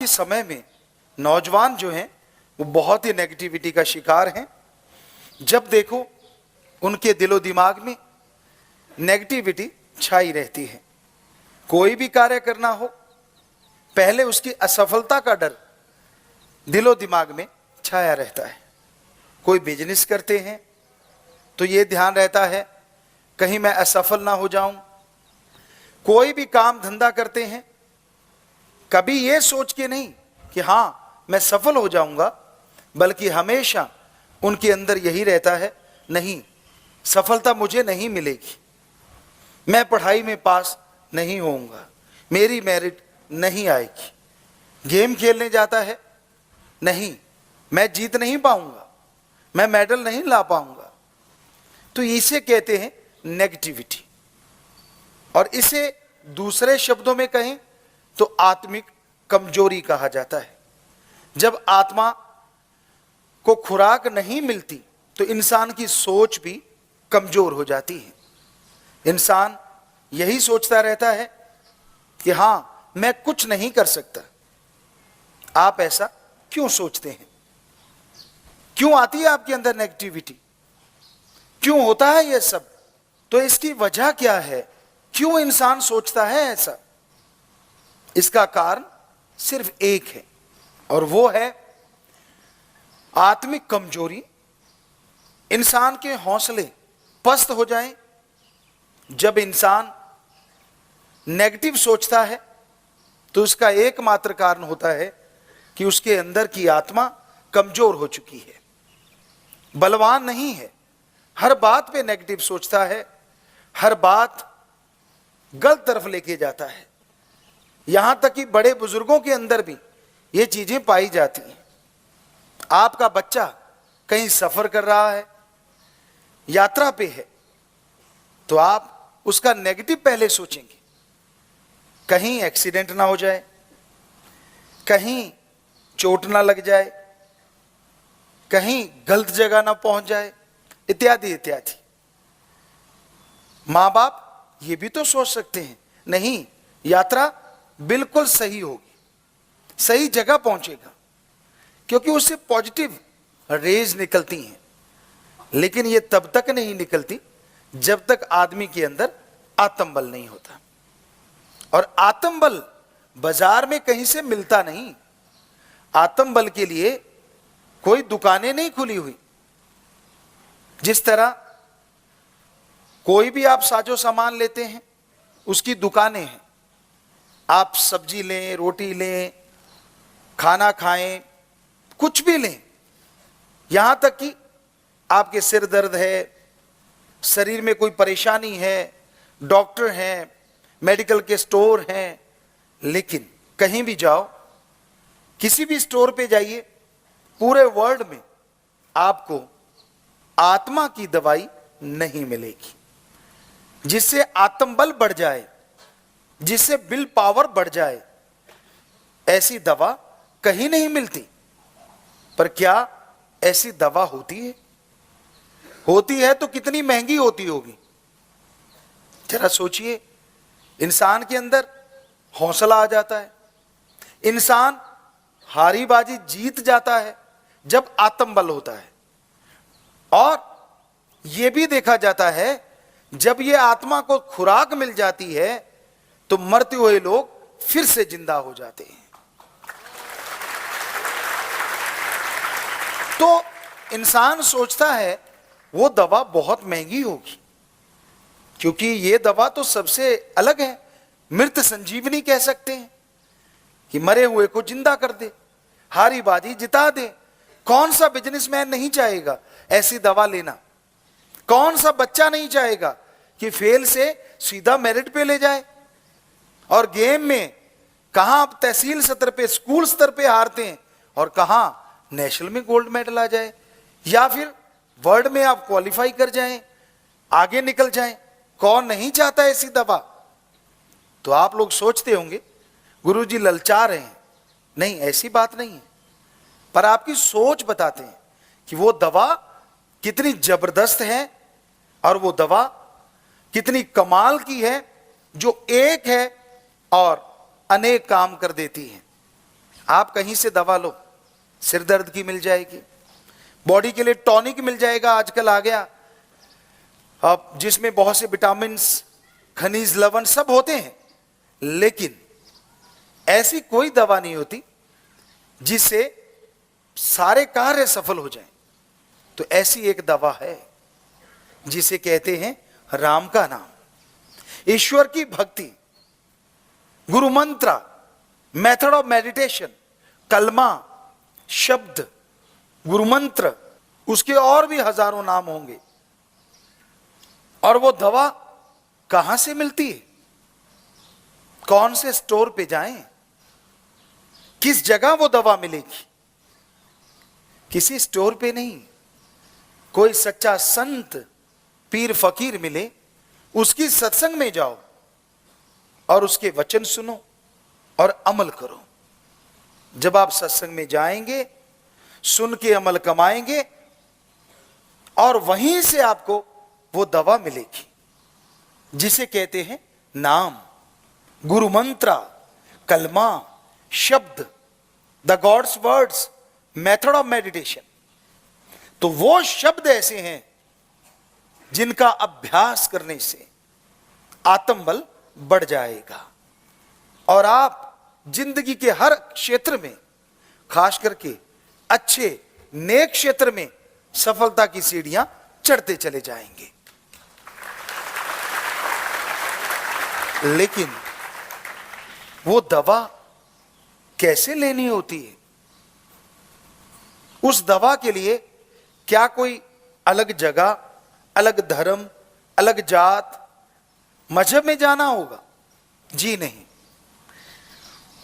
के समय में नौजवान जो हैं वो बहुत ही नेगेटिविटी का शिकार हैं। जब देखो उनके दिलो दिमाग में नेगेटिविटी छाई रहती है। कोई भी कार्य करना हो, पहले उसकी असफलता का डर दिलो दिमाग में छाया रहता है। कोई बिजनेस करते हैं तो ये ध्यान रहता है कहीं मैं असफल ना हो जाऊं। कोई भी काम धंधा करते हैं, कभी ये सोच के नहीं कि हां मैं सफल हो जाऊंगा, बल्कि हमेशा उनके अंदर यही रहता है, नहीं सफलता मुझे नहीं मिलेगी, मैं पढ़ाई में पास नहीं होऊंगा, मेरी मेरिट नहीं आएगी। गेम खेलने जाता है, नहीं मैं जीत नहीं पाऊंगा, मैं मेडल नहीं ला पाऊंगा। तो इसे कहते हैं नेगेटिविटी। और इसे दूसरे शब्दों में कहें तो आत्मिक कमजोरी कहा जाता है। जब आत्मा को खुराक नहीं मिलती तो इंसान की सोच भी कमजोर हो जाती है। इंसान यही सोचता रहता है कि हां मैं कुछ नहीं कर सकता। आप ऐसा क्यों सोचते हैं? क्यों आती है आपके अंदर नेगेटिविटी? क्यों होता है यह सब? तो इसकी वजह क्या है? क्यों इंसान सोचता है ऐसा? इसका कारण सिर्फ एक है और वो है आत्मिक कमजोरी। इंसान के हौसले पस्त हो जाएं। जब इंसान नेगेटिव सोचता है तो उसका एकमात्र कारण होता है कि उसके अंदर की आत्मा कमजोर हो चुकी है, बलवान नहीं है। हर बात पे नेगेटिव सोचता है, हर बात गलत तरफ लेके जाता है। यहां तक कि बड़े बुजुर्गों के अंदर भी ये चीजें पाई जाती हैं। आपका बच्चा कहीं सफर कर रहा है, यात्रा पे है, तो आप उसका नेगेटिव पहले सोचेंगे। कहीं एक्सीडेंट ना हो जाए, कहीं चोट ना लग जाए, कहीं गलत जगह ना पहुंच जाए, इत्यादि इत्यादि। मां बाप ये भी तो सोच सकते हैं, नहीं यात्रा बिल्कुल सही होगी, सही जगह पहुंचेगा, क्योंकि उससे पॉजिटिव रेज निकलती हैं। लेकिन ये तब तक नहीं निकलती जब तक आदमी के अंदर आत्मबल नहीं होता। और आत्मबल बाजार में कहीं से मिलता नहीं। आत्मबल के लिए कोई दुकानें नहीं खुली हुई। जिस तरह कोई भी आप साजो सामान लेते हैं, उसकी दुकानें हैं। आप सब्जी लें, रोटी लें, खाना खाएं, कुछ भी लें, यहां तक कि आपके सिर दर्द है, शरीर में कोई परेशानी है, डॉक्टर हैं, मेडिकल के स्टोर हैं। लेकिन कहीं भी जाओ, किसी भी स्टोर पे जाइए, पूरे वर्ल्ड में आपको आत्मा की दवाई नहीं मिलेगी जिससे आत्मबल बढ़ जाए, जिससे विल पावर बढ़ जाए। ऐसी दवा कहीं नहीं मिलती। पर क्या ऐसी दवा होती है? होती है तो कितनी महंगी होती होगी? जरा सोचिए। इंसान के अंदर हौसला आ जाता है, इंसान हारी बाजी जीत जाता है जब आत्मबल होता है। और यह भी देखा जाता है जब यह आत्मा को खुराक मिल जाती है तो मरते हुए लोग फिर से जिंदा हो जाते हैं। तो इंसान सोचता है वो दवा बहुत महंगी होगी, क्योंकि ये दवा तो सबसे अलग है। मृत संजीवनी कह सकते हैं कि मरे हुए को जिंदा कर दे, हारी बाजी जिता दे। कौन सा बिजनेसमैन नहीं चाहेगा ऐसी दवा लेना? कौन सा बच्चा नहीं चाहेगा कि फेल से सीधा मेरिट पे ले जाए? और गेम में कहां आप तहसील स्तर पे, स्कूल स्तर पे हारते हैं और कहां नेशनल में गोल्ड मेडल आ जाए, या फिर वर्ल्ड में आप क्वालिफाई कर जाएं, आगे निकल जाएं। कौन नहीं चाहता ऐसी दवा? तो आप लोग सोचते होंगे गुरुजी ललचा रहे हैं। नहीं, ऐसी बात नहीं है। पर आपकी सोच बताते हैं कि वो दवा कितनी जबरदस्त है और वो दवा कितनी कमाल की है, जो एक है और अनेक काम कर देती है। आप कहीं से दवा लो, सिर दर्द की मिल जाएगी, बॉडी के लिए टॉनिक मिल जाएगा, आजकल आ गया अब, जिसमें बहुत से विटामिन, खनिज, लवण सब होते हैं, लेकिन ऐसी कोई दवा नहीं होती जिससे सारे कार्य सफल हो जाएं। तो ऐसी एक दवा है जिसे कहते हैं राम का नाम, ईश्वर की भक्ति, गुरु मंत्र, मेथड ऑफ मेडिटेशन, कलमा, शब्द, गुरु मंत्र, उसके और भी हजारों नाम होंगे। और वो दवा कहां से मिलती है, कौन से स्टोर पे जाएं, किस जगह वो दवा मिलेगी? किसी स्टोर पे नहीं, कोई सच्चा संत, पीर फकीर मिले, उसकी सत्संग में जाओ और उसके वचन सुनो और अमल करो। जब आप सत्संग में जाएंगे, सुन के अमल कमाएंगे और वहीं से आपको वो दवा मिलेगी जिसे कहते हैं नाम, गुरु मंत्र, कलमा, शब्द, the gods words, method of meditation. तो वो शब्द ऐसे हैं जिनका अभ्यास करने से आत्मबल बढ़ जाएगा और आप जिंदगी के हर क्षेत्र में, खास करके अच्छे नेक क्षेत्र में सफलता की सीढ़ियां चढ़ते चले जाएंगे। लेकिन वो दवा कैसे लेनी होती है? उस दवा के लिए क्या कोई अलग जगह, अलग धर्म, अलग जात, मजहब में जाना होगा? जी नहीं।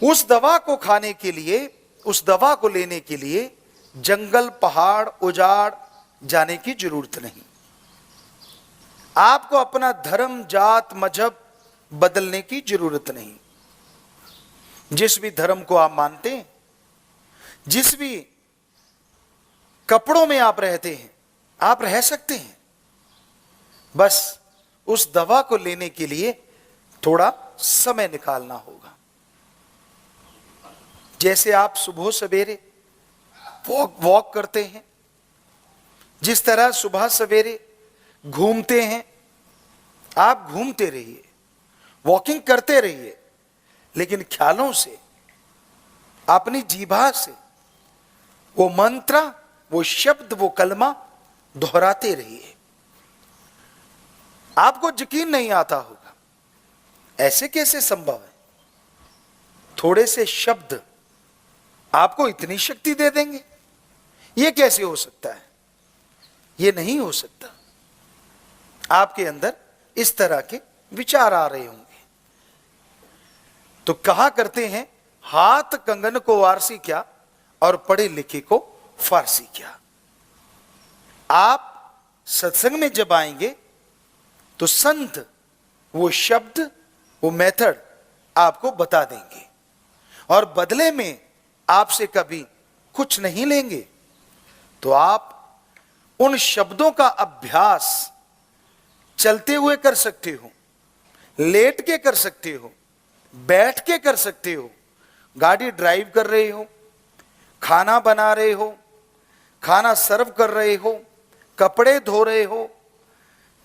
उस दवा को खाने के लिए, उस दवा को लेने के लिए जंगल, पहाड़, उजाड़ जाने की जरूरत नहीं। आपको अपना धर्म, जात, मजहब बदलने की जरूरत नहीं। जिस भी धर्म को आप मानते हैं, जिस भी कपड़ों में आप रहते हैं, आप रह सकते हैं। बस उस दवा को लेने के लिए थोड़ा समय निकालना होगा। जैसे आप सुबह सवेरे वॉक करते हैं, जिस तरह सुबह सवेरे घूमते हैं, आप घूमते रहिए, वॉकिंग करते रहिए, लेकिन ख्यालों से, अपनी जीभा से वो मंत्र, वो शब्द, वो कलमा दोहराते रहिए। आपको यकीन नहीं आता होगा, ऐसे कैसे संभव है? थोड़े से शब्द आपको इतनी शक्ति दे देंगे? ये कैसे हो सकता है? ये नहीं हो सकता। आपके अंदर इस तरह के विचार आ रहे होंगे। तो कहा करते हैं, हाथ कंगन को वारसी क्या और पढ़े लिखे को फारसी क्या। आप सत्संग में जब आएंगे तो संत वो शब्द, वो मेथड आपको बता देंगे और बदले में आपसे कभी कुछ नहीं लेंगे। तो आप उन शब्दों का अभ्यास चलते हुए कर सकते हो, लेट के कर सकते हो, बैठ के कर सकते हो, गाड़ी ड्राइव कर रहे हो, खाना बना रहे हो, खाना सर्व कर रहे हो, कपड़े धो रहे हो,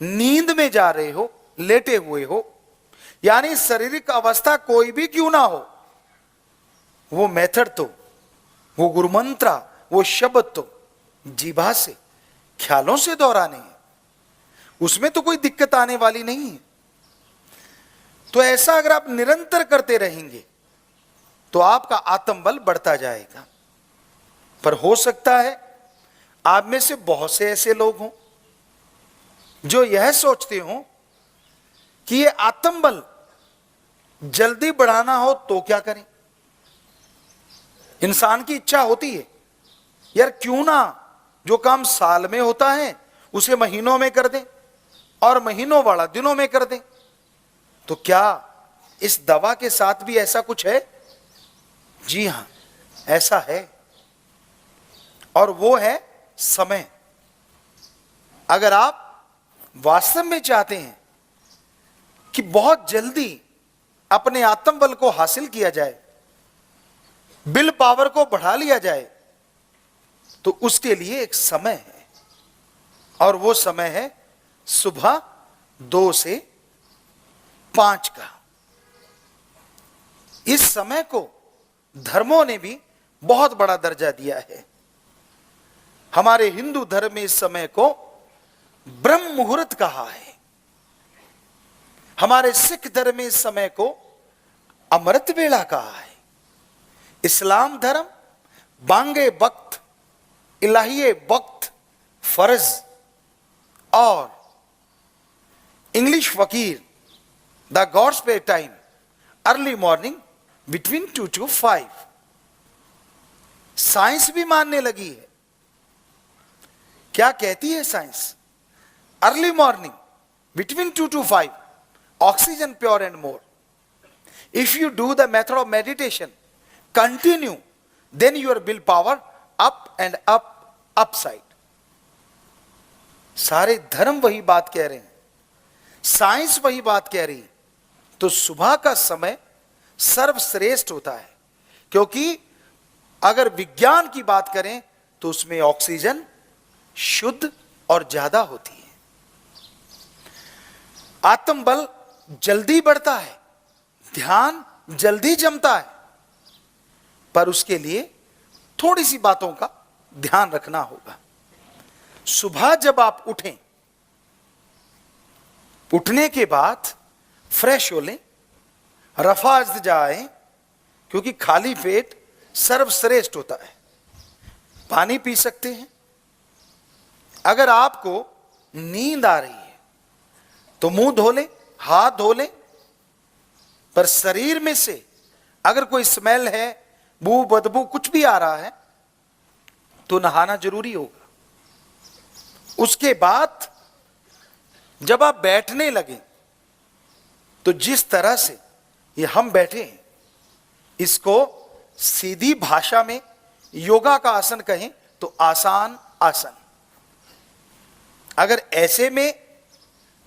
नींद में जा रहे हो, लेटे हुए हो, यानी शारीरिक अवस्था कोई भी क्यों ना हो, वो मेथड तो, वो गुरु मंत्र, वो शब्द तो जीभा से, ख्यालों से दोहराने हैं। उसमें तो कोई दिक्कत आने वाली नहीं है। तो ऐसा अगर आप निरंतर करते रहेंगे तो आपका आत्मबल बढ़ता जाएगा। पर हो सकता है आप में से बहुत से ऐसे लोग हों जो यह सोचते हो कि ये आत्मबल जल्दी बढ़ाना हो तो क्या करें। इंसान की इच्छा होती है, यार क्यों ना जो काम साल में होता है उसे महीनों में कर दें और महीनों वाला दिनों में कर दें। तो क्या इस दवा के साथ भी ऐसा कुछ है? जी हां, ऐसा है। और वो है समय। अगर आप वास्तव में चाहते हैं कि बहुत जल्दी अपने आत्मबल को हासिल किया जाए, विल पावर को बढ़ा लिया जाए तो उसके लिए एक समय है, और वो समय है सुबह 2 से 5 का। इस समय को धर्मों ने भी बहुत बड़ा दर्जा दिया है। हमारे हिंदू धर्म में इस समय को ब्रह्म मुहूर्त कहा है। हमारे सिख धर्म में इस समय को अमृत वेला कहा है। इस्लाम धर्म बांगे वक्त, इलाहिए वक्त, फर्ज, और इंग्लिश फकीर द गॉड्स पे time early morning between 2 to 5। Science भी मानने लगी है। क्या कहती है science? Early morning between 2 to 5, oxygen pure and more. If you do the method of meditation continue, then your will power up and up side. सारे धर्म वही बात कह रहे हैं, साइंस वही बात कह रही है। तो सुबह का समय सर्वश्रेष्ठ होता है, क्योंकि अगर विज्ञान की बात करें तो उसमें ऑक्सीजन शुद्ध और ज्यादा होती है। आत्मबल जल्दी बढ़ता है, ध्यान जल्दी जमता है, पर उसके लिए थोड़ी सी बातों का ध्यान रखना होगा। सुबह जब आप उठें, उठने के बाद फ्रेश हो लें, रफाज जाएं, क्योंकि खाली पेट सर्वश्रेष्ठ होता है। पानी पी सकते हैं। अगर आपको नींद आ रही है तो मुंह धो लें, हाथ धो लें, पर शरीर में से अगर कोई स्मेल है, बू बदबू कुछ भी आ रहा है तो नहाना जरूरी होगा। उसके बाद जब आप बैठने लगे तो जिस तरह से ये हम बैठे हैं, इसको सीधी भाषा में योगा का आसन कहें तो आसान आसन। अगर ऐसे में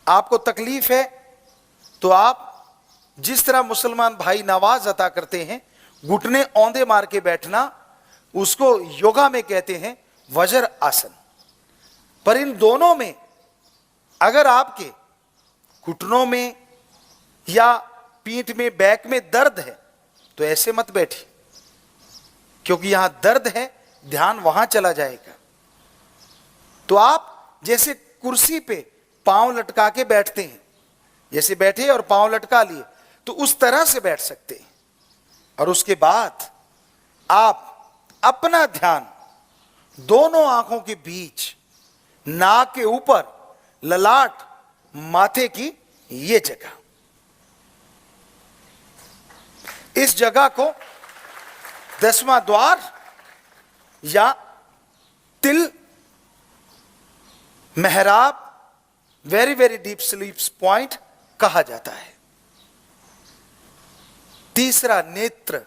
आपको तकलीफ है तो आप जिस तरह मुसलमान भाई नवाज अता करते हैं, घुटने औंधे मार के बैठना, उसको योगा में कहते हैं वज्र आसन। पर इन दोनों में अगर आपके घुटनों में या पीठ में, बैक में दर्द है तो ऐसे मत बैठिए, क्योंकि यहां दर्द है, ध्यान वहां चला जाएगा। तो आप जैसे कुर्सी पे पांव लटका के बैठते हैं, जैसे बैठे और पांव लटका लिए, तो उस तरह से बैठ सकते हैं। और उसके बाद आप अपना ध्यान दोनों आंखों के बीच, नाक के ऊपर, ललाट, माथे की ये जगह, इस जगह को 10वां द्वार या तिल, मेहराब, very very deep sleep point कहा जाता है। तीसरा नेत्र,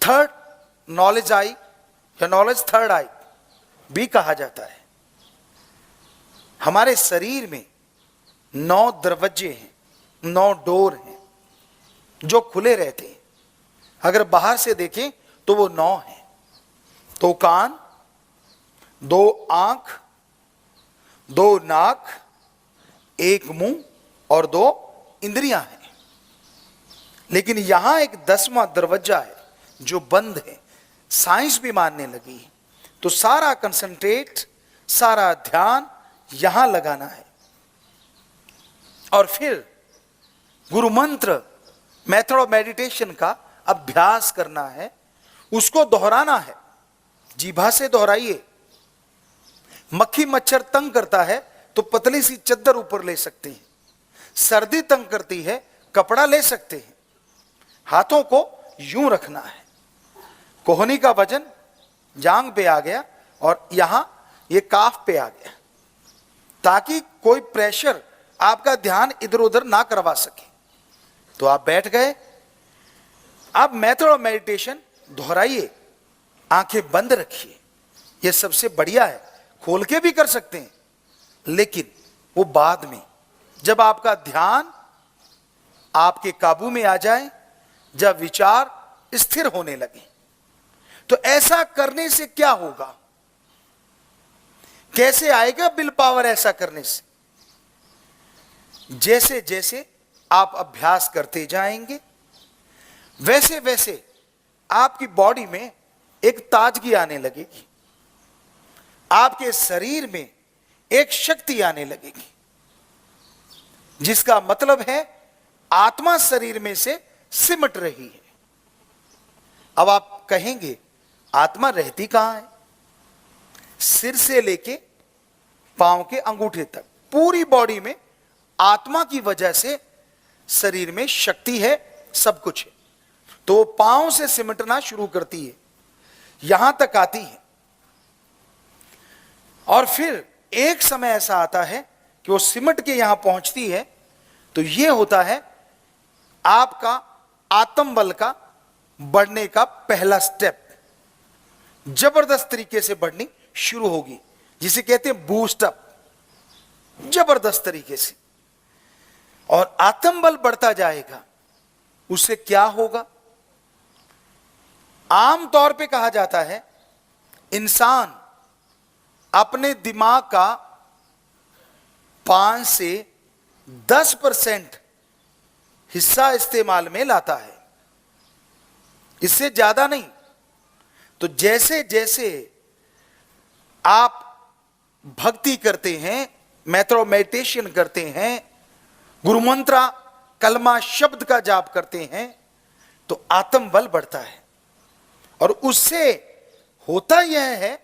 थर्ड नॉलेज आई या नॉलेज थर्ड आई भी कहा जाता है। हमारे शरीर में 9 दरवाजे हैं, 9 डोर हैं जो खुले रहते हैं। अगर बाहर से देखें तो वो 9 हैं। 2 कान, 2 आंख, 2 नाक, 1 मुंह और 2 इंद्रियां हैं। लेकिन यहां एक 10वां दरवाजा है जो बंद है। साइंस भी मानने लगी। तो सारा कंसंट्रेट, सारा ध्यान यहां लगाना है, और फिर गुरु मंत्र, मेथड ऑफ मेडिटेशन का अभ्यास करना है, उसको दोहराना है। जीभा से दोहराइए। मक्खी मच्छर तंग करता है तो पतली सी चद्दर ऊपर ले सकते हैं। सर्दी तंग करती है, कपड़ा ले सकते हैं। हाथों को यूं रखना है। कोहनी का वजन जांग पे आ गया और यहां ये काफ पे आ गया, ताकि कोई प्रेशर आपका ध्यान इधर उधर ना करवा सके। तो आप बैठ गए। अब मेथड ऑफ मेडिटेशन दोहराइए, आंखें बंद रखिए। यह सबसे बढ़िया है। खोल के भी कर सकते हैं, लेकिन वो बाद में, जब आपका ध्यान आपके काबू में आ जाए, जब विचार स्थिर होने लगे। तो ऐसा करने से क्या होगा, कैसे आएगा विल पावर ऐसा करने से? जैसे जैसे आप अभ्यास करते जाएंगे वैसे वैसे आपकी बॉडी में एक ताजगी आने लगेगी, आपके शरीर में एक शक्ति आने लगेगी, जिसका मतलब है आत्मा शरीर में से सिमट रही है। अब आप कहेंगे आत्मा रहती कहां है? सिर से लेके पांव के अंगूठे तक पूरी बॉडी में आत्मा की वजह से शरीर में शक्ति है, सब कुछ है। तो पांव से सिमटना शुरू करती है, यहां तक आती है, और फिर एक समय ऐसा आता है कि वो सिमट के यहां पहुंचती है। तो यह होता है आपका आत्मबल का बढ़ने का पहला स्टेप, जबरदस्त तरीके से बढ़नी शुरू होगी, जिसे कहते हैं बूस्ट अप, जबरदस्त तरीके से। और आत्मबल बढ़ता जाएगा, उससे क्या होगा? आमतौर पे कहा जाता है इंसान अपने दिमाग का 5 से 10% हिस्सा इस्तेमाल में लाता है, इससे ज्यादा नहीं। तो जैसे जैसे आप भक्ति करते हैं, मेडिटेशन करते हैं, गुरुमंत्रा कलमा शब्द का जाप करते हैं, तो आत्मबल बढ़ता है। और उससे होता यह है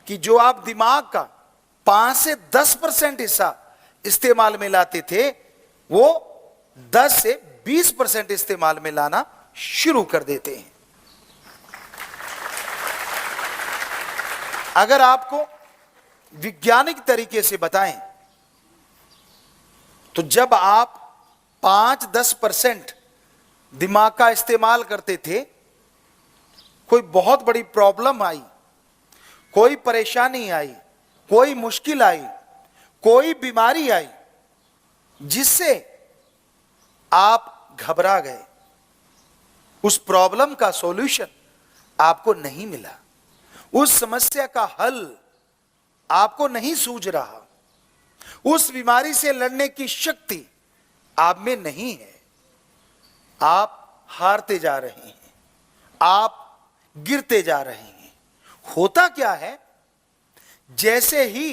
कि जो आप दिमाग का 5 से 10% हिस्सा इस्तेमाल में लाते थे, वो 10 से 20% इस्तेमाल में लाना शुरू कर देते हैं। अगर आपको वैज्ञानिक तरीके से बताएं तो जब आप 5-10% दिमाग का इस्तेमाल करते थे, कोई बहुत बड़ी प्रॉब्लम आई, कोई परेशानी आई, कोई मुश्किल आई, कोई बीमारी आई जिससे आप घबरा गए, उस प्रॉब्लम का सॉल्यूशन आपको नहीं मिला, उस समस्या का हल आपको नहीं सूझ रहा, उस बीमारी से लड़ने की शक्ति आप में नहीं है, आप हारते जा रहे हैं, आप गिरते जा रहे हैं। होता क्या है, जैसे ही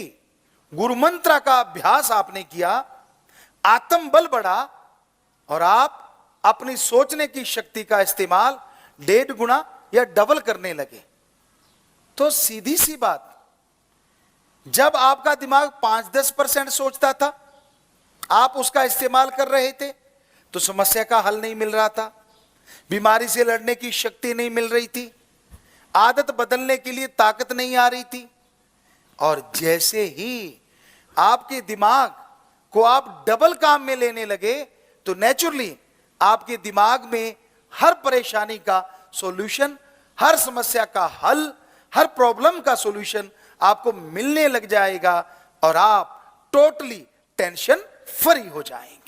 गुरुमंत्र का अभ्यास आपने किया, आत्मबल बढ़ा और आप अपनी सोचने की शक्ति का इस्तेमाल 1.5 गुना या डबल करने लगे। तो सीधी सी बात, जब आपका दिमाग 5-10% सोचता था, आप उसका इस्तेमाल कर रहे थे, तो समस्या का हल नहीं मिल रहा था, बीमारी से लड़ने की शक्ति नहीं मिल रही थी, आदत बदलने के लिए ताकत नहीं आ रही थी। और जैसे ही आपके दिमाग को आप डबल काम में लेने लगे, तो नेचुरली आपके दिमाग में हर परेशानी का सॉल्यूशन, हर समस्या का हल, हर प्रॉब्लम का सॉल्यूशन आपको मिलने लग जाएगा और आप टोटली टेंशन फ्री हो जाएंगे।